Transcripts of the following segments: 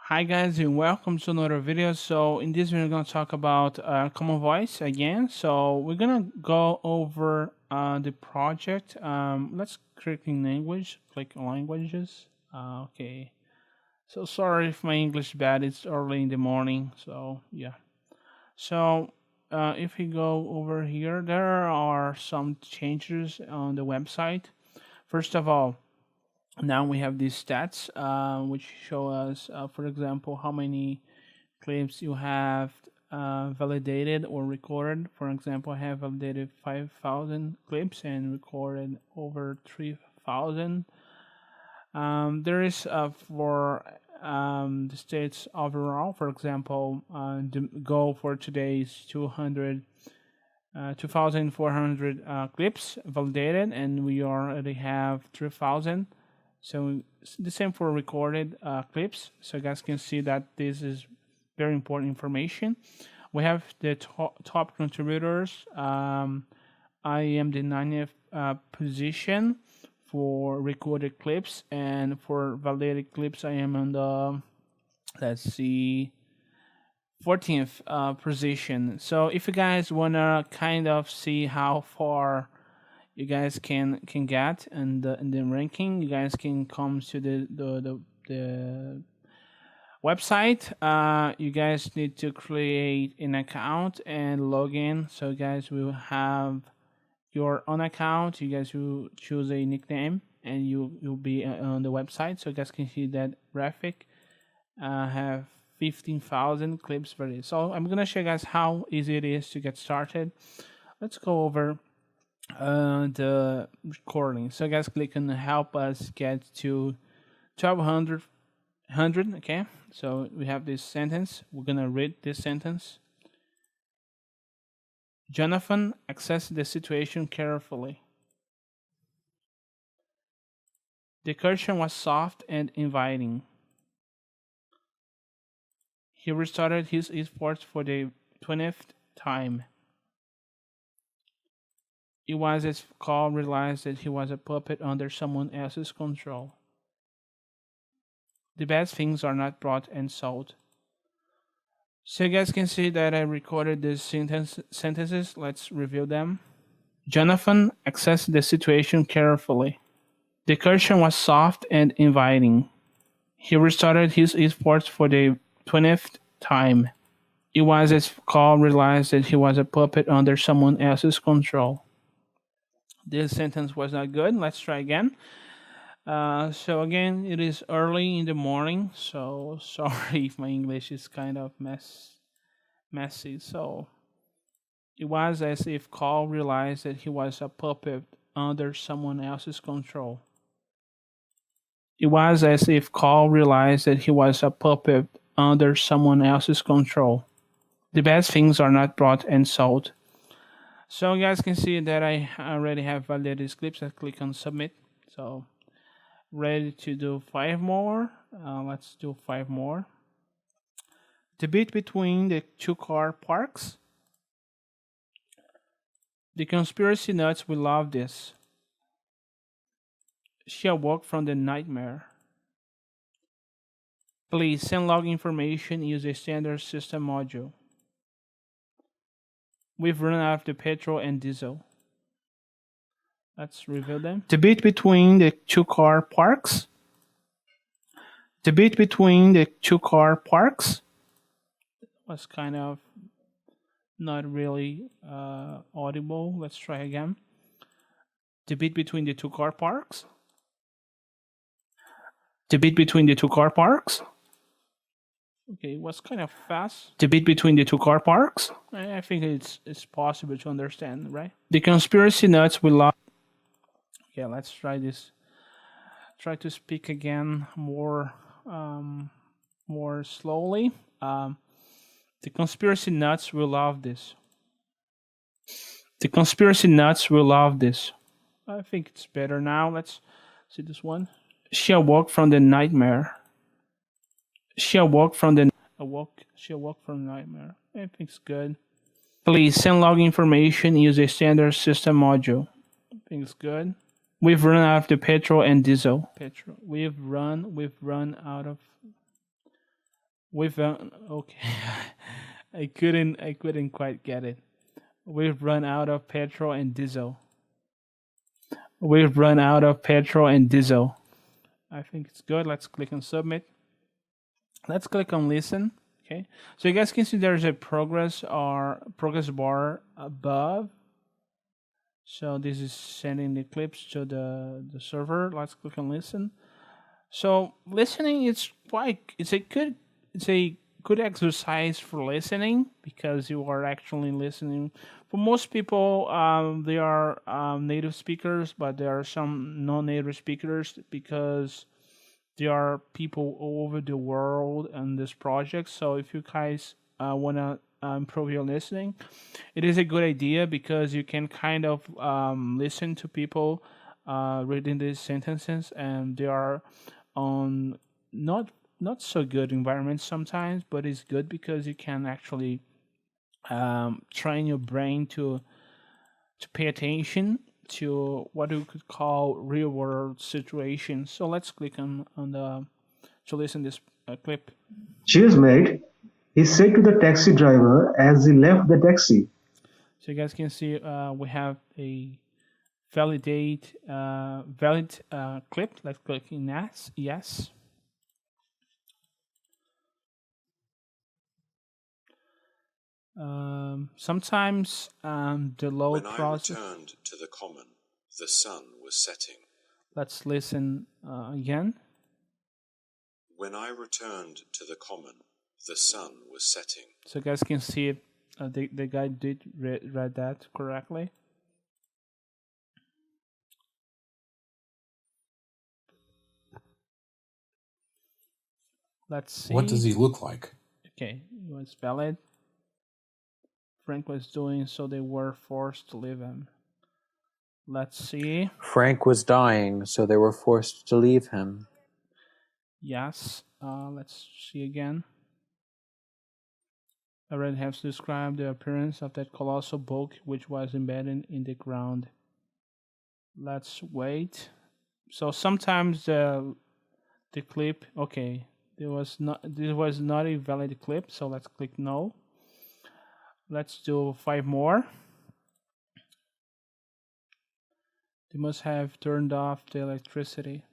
Hi guys and welcome to another video. So in this video we're going to talk about Common Voice again. So we're going to go over the project. Let's click in language, click on languages. Okay. So sorry if my English is bad. It's early in the morning. So yeah. So if we go over here, there are some changes on the website. First of all, now we have these stats which show us for example how many claims you have validated or recorded. For example, I have validated 5,000 clips and recorded over 3,000. There is for the states overall. For example, the goal for today is 2,400 clips validated, and we already have 3,000. So the same for recorded clips. So you guys can see that this is very important information. We have the top contributors. I am the 90th position for recorded clips, and for validated clips, I am on the, let's see, 14th position. So if you guys wanna kind of see how far you guys can get in the ranking, you guys can come to the website. You guys need to create an account and log in. So guys will have your own account. You guys will choose a nickname and you'll be on the website. So you guys can see that graphic have 15,000 clips for this. So I'm gonna show you guys how easy it is to get started. Let's go over the recording. So guys, click on help us get to 1200. Okay, so we have this sentence. We're gonna read this sentence. Jonathan assessed the situation carefully. The cushion was soft and inviting. He restarted his efforts for the 20th time. It was as Carl realized that he was a puppet under someone else's control. The best things are not bought and sold. So you guys can see that I recorded these sentences. Let's review them. Jonathan assessed the situation carefully. The cushion was soft and inviting. He restarted his efforts for the 20th time. It was as Carl realized that he was a puppet under someone else's control. This sentence was not good. Let's try again. So again, it is early in the morning, so sorry if my English is kind of messy. So it was as if Carl realized that he was a puppet under someone else's control. It was as if Carl realized that he was a puppet under someone else's control. The best things are not bought and sold. So you guys can see that I already have validated these clips. I click on submit. So ready to do 5 more. Let's do 5 more. Debate between the two car parks. The conspiracy nuts will love this. She awoke from the nightmare. Please send log information. Use a standard system module. We've run out of the petrol and diesel. Let's review them. Debate between the two car parks. Debate between the two car parks. Was kind of not really audible. Let's try again. Debate between the two car parks. Debate between the two car parks. Okay, it was kind of fast. Debate between the two car parks. I think it's possible to understand, right? The conspiracy nuts will love. Yeah, let's try this. Try to speak again more slowly. The conspiracy nuts will love this. The conspiracy nuts will love this. I think it's better now. Let's see this one. She awoke from the nightmare. She awoke from the She awoke from the nightmare. I think it's good. Please send log information. Use a standard system module. I think it's good. We've run out of the petrol and diesel. Petrol. We've run out of We've okay. I couldn't quite get it. We've run out of petrol and diesel. We've run out of petrol and diesel. I think it's good. Let's click on submit. Let's click on listen. Okay. So you guys can see there's a progress bar above. So this is sending the clips to the server. Let's click on listen. So listening is quite it's a good exercise for listening because you are actually listening. For most people, they are native speakers, but there are some non-native speakers because there are people all over the world on this project. So if you guys want to improve your listening, it is a good idea because you can kind of listen to people reading these sentences, and they are on not so good environments sometimes, but it's good because you can actually train your brain to pay attention to what we could call real world situations. So let's click on the to listen this clip. Cheers, mate, he said to the taxi driver as he left the taxi. So you guys can see we have a valid clip. Let's click in yes. Sometimes the load When I process. returned to the common, the sun was setting. Let's listen again. When I returned to the common, the sun was setting. So you guys can see it. The guy did read that correctly. Let's see. What does he look like? Okay, it was valid. Frank was doing, so they were forced to leave him. Let's see. Frank was dying, so they were forced to leave him. Yes. Let's see again. I already have described the appearance of that colossal bulk which was embedded in the ground. Let's wait. So sometimes the clip, okay, this was not a valid clip, so let's click no. Let's do 5 more. They must have turned off the electricity.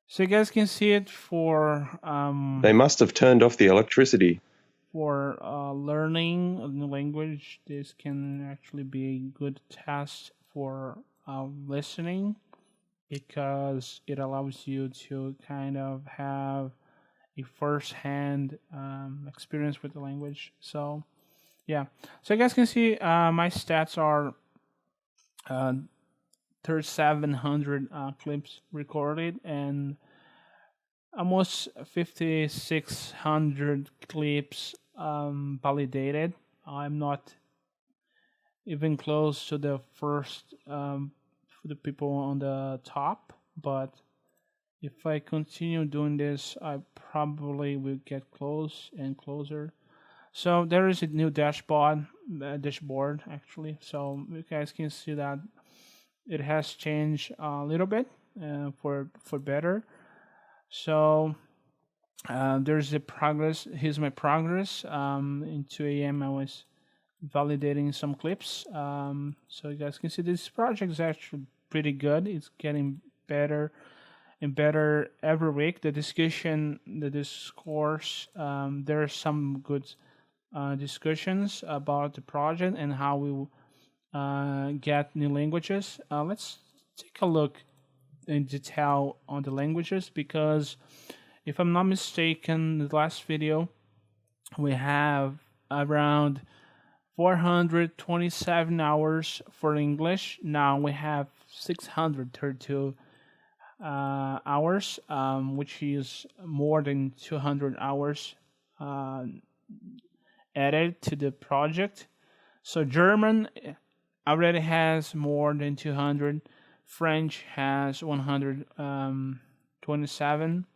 So you guys can see it for They must have turned off the electricity. for learning a new language. This can actually be a good test for listening because it allows you to kind of have a first-hand experience with the language. So yeah, so you guys can see my stats are 3,700 clips recorded and almost 5,600 clips validated. I'm not even close to the first for the people on the top, but if I continue doing this, I probably will get close and closer. So there is a new dashboard actually. So you guys can see that it has changed a little bit for better. So there's a progress. Here's my progress. In 2 a.m. I was validating some clips. So you guys can see this project is actually pretty good. It's getting better and better every week. The discourse, there are some good discussions about the project and how we will get new languages. Let's take a look in detail on the languages because if I'm not mistaken, the last video we have around 427 hours for English. Now we have 632 hours, which is more than 200 hours added to the project. So German already has more than 200. French has 127.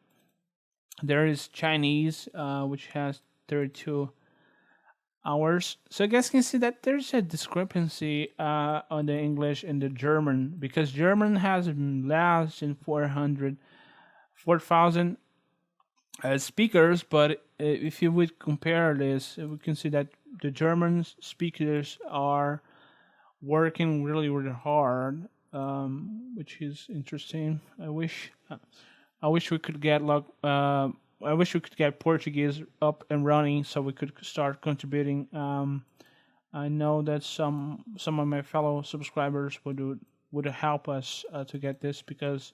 There is Chinese, which has 32 hours. So you guys can see that there's a discrepancy on the English and the German because German has less than 4,000 speakers, but if you would compare this, we can see that the German speakers are working really, really hard, which is interesting. I wish we could get I wish we could get Portuguese up and running so we could start contributing. I know that some of my fellow subscribers would help us to get this because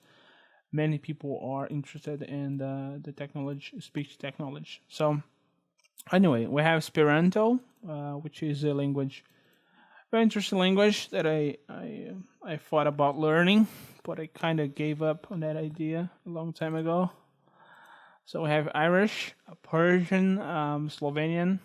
many people are interested in the technology, speech technology. So anyway, we have Esperanto, which is a language, very interesting language that I thought about learning, but I kind of gave up on that idea a long time ago. So we have Irish, Persian, Slovenian.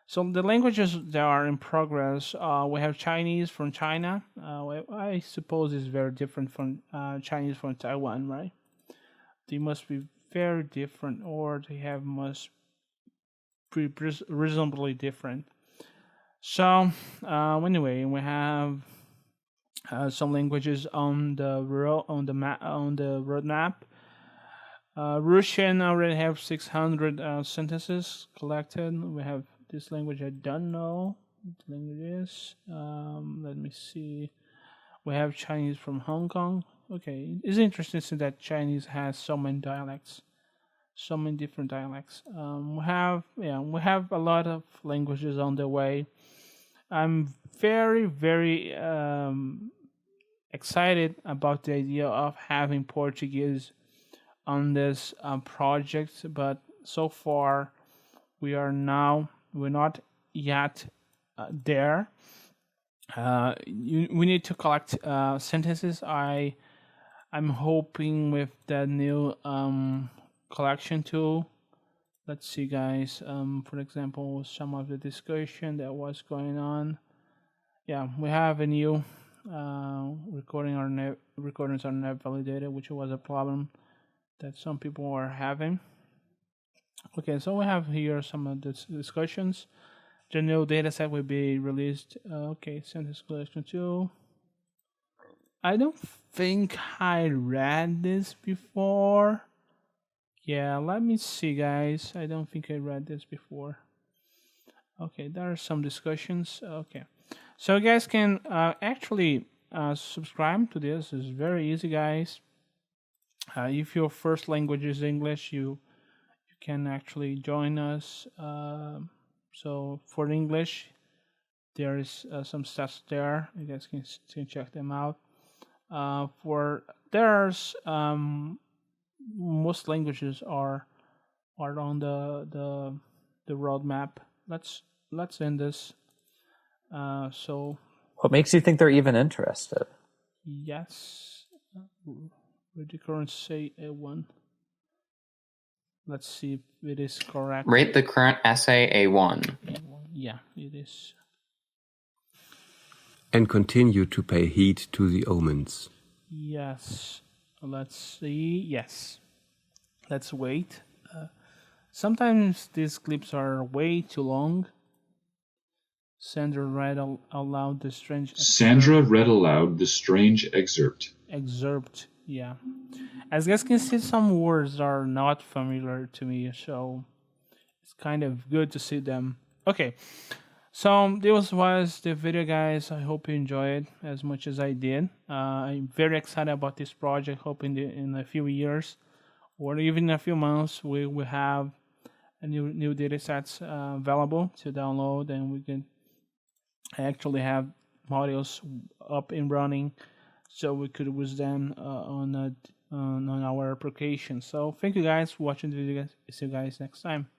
So the languages that are in progress, we have Chinese from China. I suppose it's very different from Chinese from Taiwan, right? They must be very different, or they must be reasonably different. So anyway, we have some languages on the roadmap. Russian already have 600 sentences collected. We have this language I don't know what the language is. Let me see. We have Chinese from Hong Kong. Okay, it's interesting to see that Chinese has so many dialects, so many different dialects. We have a lot of languages on the way. I'm very, very excited about the idea of having Portuguese on this project, but so far we're not yet there. We need to collect sentences. I'm hoping with the new collection tool. Let's see, guys. For example, some of the discussion that was going on. Yeah, we have a new recordings are not validated, which was a problem that some people are having. Okay, so we have here some of the discussions. The new dataset will be released. Okay, sentence collection 2. I don't think I read this before. Yeah, let me see, guys. I don't think I read this before. Okay, there are some discussions. Okay, so you guys can actually subscribe to this. It's very easy, guys. If your first language is English, you can actually join us. So for English, there is some stats there. You guys can check them out. There's most languages are on the roadmap. Let's end this. So what makes you think they're even interested? Yes. Would the current say A1? Let's see if it is correct. Rate the current essay A1. Yeah, it is. And continue to pay heed to the omens. Yes. Let's see. Yes. Let's wait. Sometimes these clips are way too long. Sandra read aloud the strange excerpt. Sandra read aloud the strange excerpt. Excerpt, yeah. As you guys can see, some words are not familiar to me, so it's kind of good to see them. Okay, so this was the video, guys. I hope you enjoyed as much as I did. I'm very excited about this project. Hoping in a few years or even in a few months we will have a new data sets available to download, and we can actually have modules up and running so we could use them on our application. So thank you guys for watching the video. See you guys next time.